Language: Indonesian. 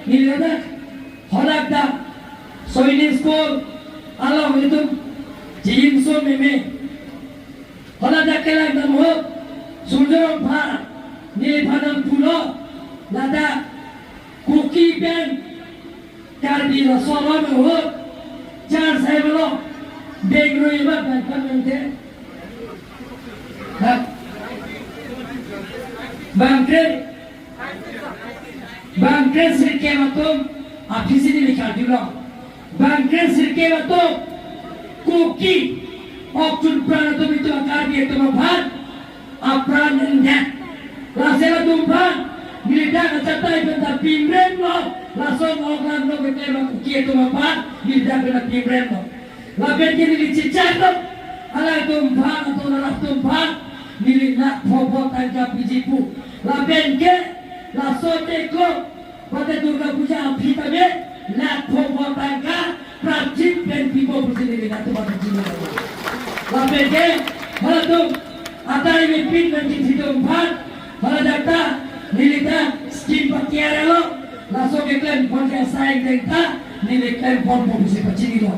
nilada holakda soyni school Allah itu jimso meme holakda kelakda mo surjorong bha nil bhanam pulo lada kuki ben karbi la solo me ho char saiblo begro iba banamente ha bangkre sirke matum afisi ni likhar dilo bangkre sirke matum kuki oktun prana to bitu akar biye to bhan apran nya lasela tumban milita kacata ibenta pimren lo langsung orang lo ketema kuki to bhan milita kena pimren lo laben kini dicicak lo ala tumban atau la tumban milik phopo tangka pijipu laben ke la sote ko pada Durga Puja abhita me la phopo tangka prajit ben pipo pusini le natu pada jino laben ke hala tum atai me pin ben jitum bhan hala dakta nilita skim pakiare lo la so ke klen ponja saing dengta nilik klen phopo pusi pachini lo